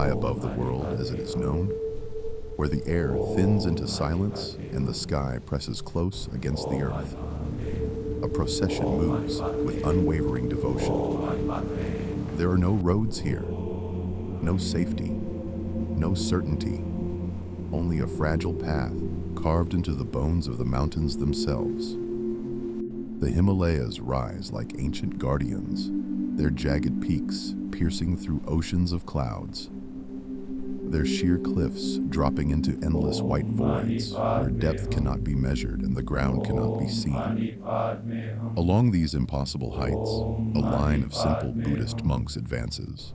high above the world as it is known, where the air thins into silence and the sky presses close against the earth. A procession moves with unwavering devotion. There are no roads here, no safety, no certainty, only a fragile path carved into the bones of the mountains themselves. The Himalayas rise like ancient guardians, their jagged peaks piercing through oceans of clouds. Their sheer cliffs dropping into endless white voids where depth cannot be measured and the ground cannot be seen. Along these impossible heights, a line of simple Buddhist monks advances.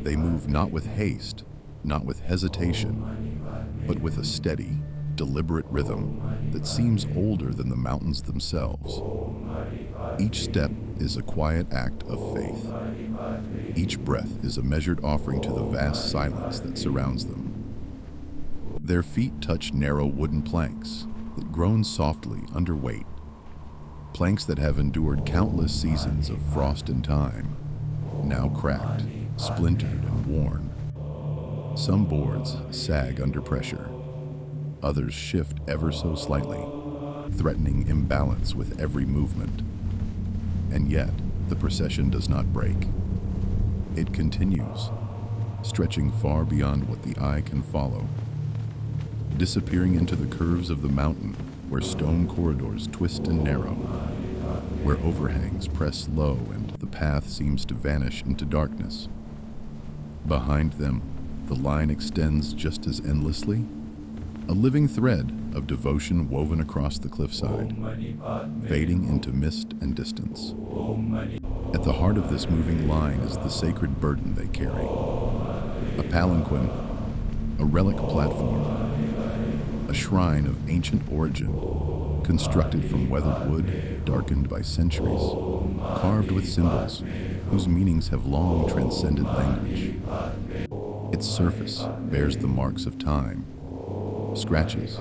They move not with haste, not with hesitation, but with a steady, deliberate rhythm that seems older than the mountains themselves. Each step is a quiet act of faith. Each breath is a measured offering to the vast silence that surrounds them. Their feet touch narrow wooden planks that groan softly under weight, planks that have endured countless seasons of frost and time, now cracked, splintered, and worn. Some boards sag under pressure. Others shift ever so slightly, threatening imbalance with every movement. And yet, the procession does not break. It continues, stretching far beyond what the eye can follow, disappearing into the curves of the mountain where stone corridors twist and narrow, where overhangs press low and the path seems to vanish into darkness. Behind them, the line extends just as endlessly, a living thread of devotion woven across the cliffside, fading into mist and distance. At the heart of this moving line is the sacred burden they carry. A palanquin, a relic platform, a shrine of ancient origin, constructed from weathered wood, darkened by centuries, carved with symbols whose meanings have long transcended language. Its surface bears the marks of time, scratches,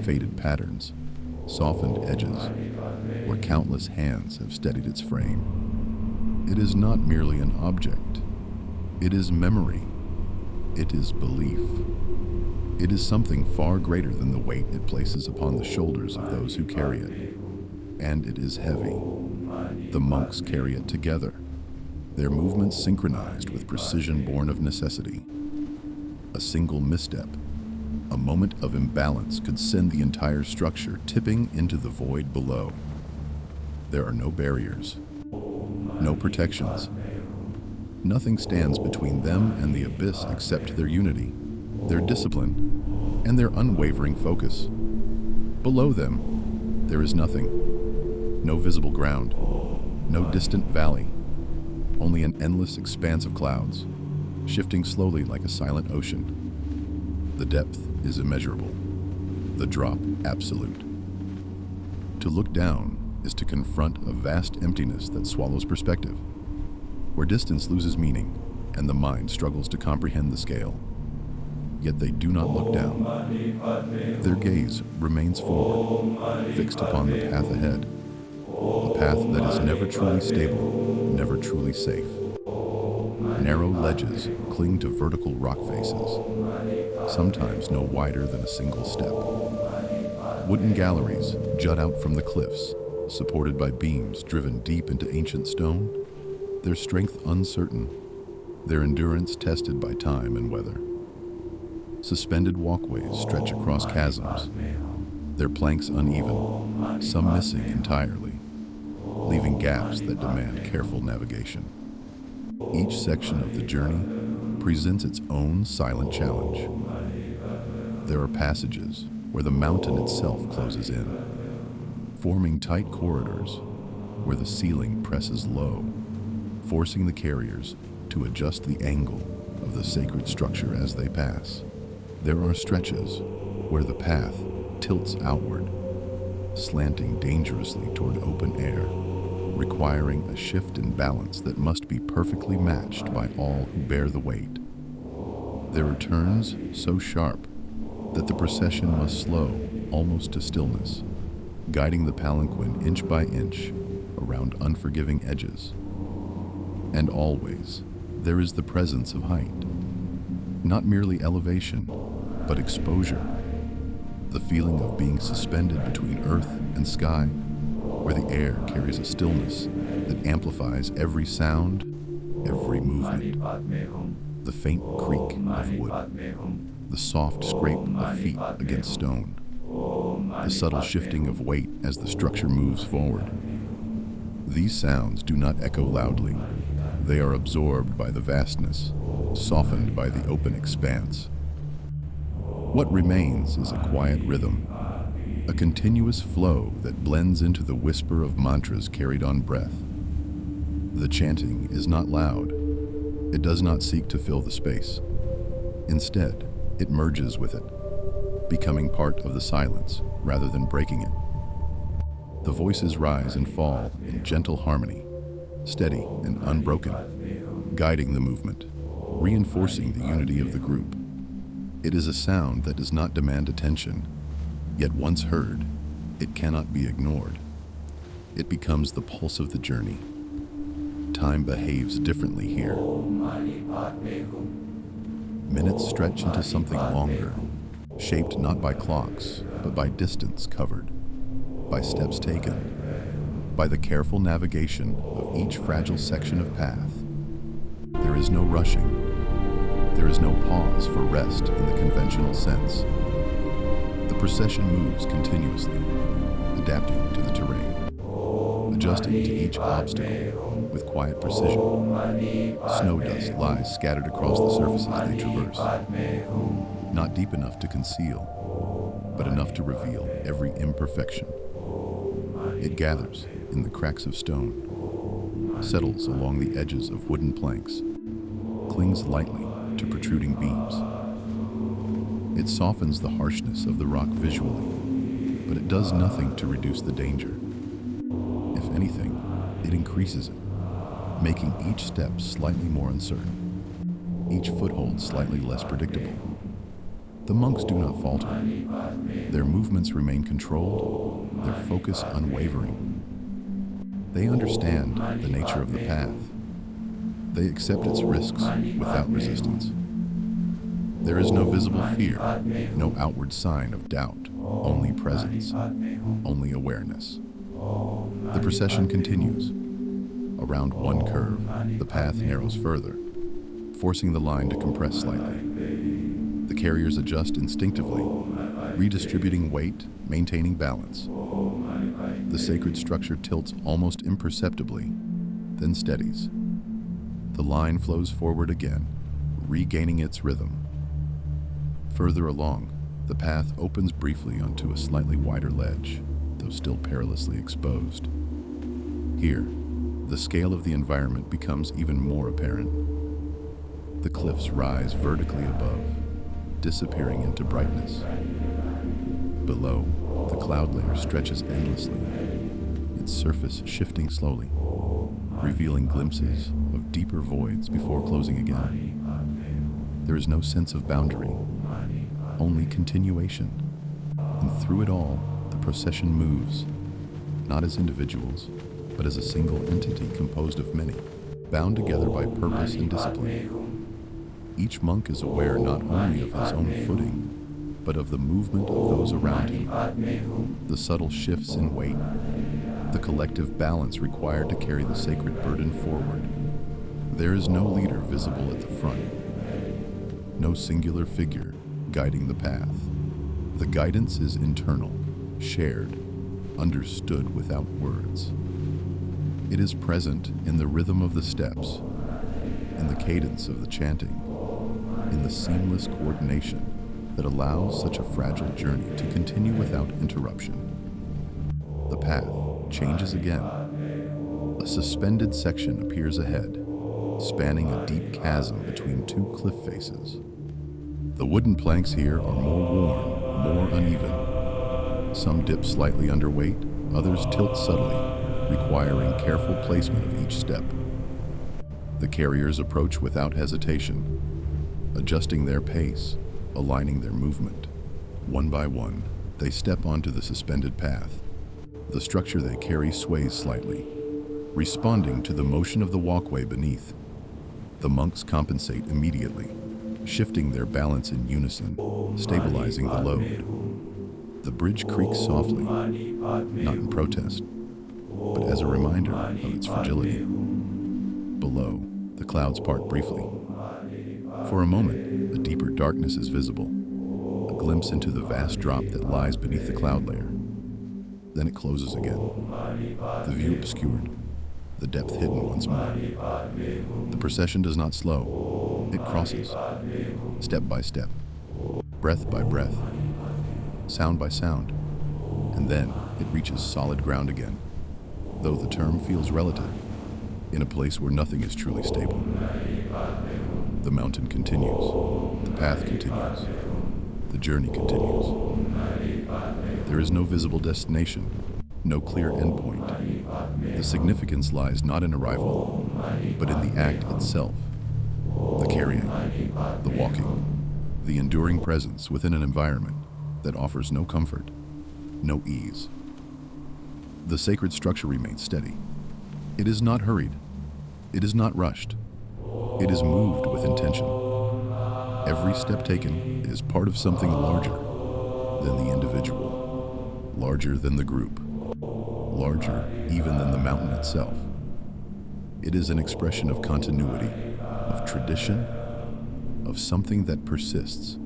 faded patterns, softened edges, where countless hands have steadied its frame. It is not merely an object. It is memory. It is belief. It is something far greater than the weight it places upon the shoulders of those who carry it. And it is heavy. The monks carry it together, their movements synchronized with precision born of necessity. A single misstep, a moment of imbalance could send the entire structure tipping into the void below. There are no barriers, no protections. Nothing stands between them and the abyss except their unity, their discipline, and their unwavering focus. Below them, there is nothing. No visible ground, no distant valley, only an endless expanse of clouds, shifting slowly like a silent ocean. The depth is immeasurable, the drop absolute. To look down is to confront a vast emptiness that swallows perspective, where distance loses meaning and the mind struggles to comprehend the scale. Yet they do not look down. Their gaze remains forward, fixed upon the path ahead, a path that is never truly stable, never truly safe. Narrow ledges cling to vertical rock faces, sometimes no wider than a single step. Wooden galleries jut out from the cliffs, supported by beams driven deep into ancient stone, their strength uncertain, their endurance tested by time and weather. Suspended walkways stretch across chasms, their planks uneven, some missing entirely, leaving gaps that demand careful navigation. Each section of the journey presents its own silent challenge. There are passages where the mountain itself closes in, forming tight corridors where the ceiling presses low, forcing the carriers to adjust the angle of the sacred structure as they pass. There are stretches where the path tilts outward, slanting dangerously toward open air, requiring a shift in balance that must be perfectly matched by all who bear the weight. There are turns so sharp that the procession must slow almost to stillness, guiding the palanquin inch by inch around unforgiving edges. And always, there is the presence of height, Not merely elevation, but exposure. The feeling of being suspended between earth and sky, where the air carries a stillness that amplifies every sound, every movement. The faint creak of wood, the soft scrape of feet against stone, the subtle shifting of weight as the structure moves forward. These sounds do not echo loudly. They are absorbed by the vastness, softened by the open expanse. What remains is a quiet rhythm, a continuous flow that blends into the whisper of mantras carried on breath. The chanting is not loud. It does not seek to fill the space. Instead, it merges with it, becoming part of the silence rather than breaking it. The voices rise and fall in gentle harmony, steady and unbroken, guiding the movement, reinforcing the unity of the group. It is a sound that does not demand attention, yet once heard, it cannot be ignored. It becomes the pulse of the journey. Time behaves differently here. Minutes stretch into something longer, shaped not by clocks, but by distance covered, by steps taken, by the careful navigation of each fragile section of path. There is no rushing. There is no pause for rest in the conventional sense. The procession moves continuously, adapting to the terrain, adjusting to each obstacle with quiet precision. Snow dust lies scattered across the surfaces they traverse, not deep enough to conceal, but enough to reveal every imperfection. It gathers in the cracks of stone, settles along the edges of wooden planks, clings lightly to protruding beams. It softens the harshness of the rock visually, but it does nothing to reduce the danger. If anything, it increases it, making each step slightly more uncertain, each foothold slightly less predictable. The monks do not falter. Their movements remain controlled, their focus unwavering. They understand the nature of the path. They accept its risks without resistance. There is no visible fear, no outward sign of doubt, only presence, only awareness. The procession continues. Around one curve, the path narrows further, forcing the line to compress slightly. The carriers adjust instinctively, redistributing weight, maintaining balance. The sacred structure tilts almost imperceptibly, then steadies. The line flows forward again, regaining its rhythm. Further along, the path opens briefly onto a slightly wider ledge, though still perilously exposed. Here, the scale of the environment becomes even more apparent. The cliffs rise vertically above, disappearing into brightness. Below, the cloud layer stretches endlessly, its surface shifting slowly, revealing glimpses of deeper voids before closing again. There is no sense of boundary, only continuation. And through it all, the procession moves, not as individuals, but as a single entity composed of many, bound together by purpose and discipline. Each monk is aware not only of his own footing, but of the movement of those around him, the subtle shifts in weight, the collective balance required to carry the sacred burden forward. There is no leader visible at the front, no singular figure guiding the path. The guidance is internal, shared, understood without words. It is present in the rhythm of the steps, in the cadence of the chanting, in the seamless coordination that allows such a fragile journey to continue without interruption. The path changes again. A suspended section appears ahead, spanning a deep chasm between two cliff faces. The wooden planks here are more worn, more uneven. Some dip slightly underweight, others tilt subtly, requiring careful placement of each step. The carriers approach without hesitation, adjusting their pace, aligning their movement. One by one, they step onto the suspended path. The structure they carry sways slightly, responding to the motion of the walkway beneath. The monks compensate immediately. shifting their balance in unison, stabilizing the load. The bridge creaks softly, not in protest, but as a reminder of its fragility. Below, the clouds part briefly. For a moment, a deeper darkness is visible, a glimpse into the vast drop that lies beneath the cloud layer. Then it closes again, the view obscured, the depth hidden once more. The procession does not slow, it crosses, step by step, breath by breath, sound by sound, and then it reaches solid ground again, though the term feels relative, in a place where nothing is truly stable. The mountain continues, the path continues, the journey continues. There is no visible destination, no clear endpoint. The significance lies not in arrival, but in the act itself. The carrying, the walking, the enduring presence within an environment that offers no comfort, no ease. The sacred structure remains steady. It is not hurried. It is not rushed. It is moved with intention. Every step taken is part of something larger than the individual, larger than the group, larger even than the mountain itself. It is an expression of continuity, of tradition, of something that persists,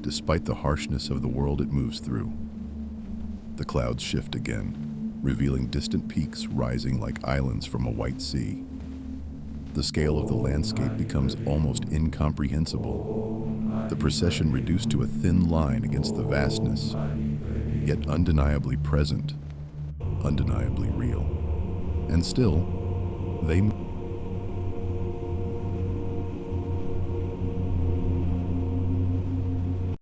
despite the harshness of the world it moves through. The clouds shift again, revealing distant peaks rising like islands from a white sea. The scale of the landscape becomes almost incomprehensible, the procession reduced to a thin line against the vastness, yet undeniably present, undeniably real. And still, they move.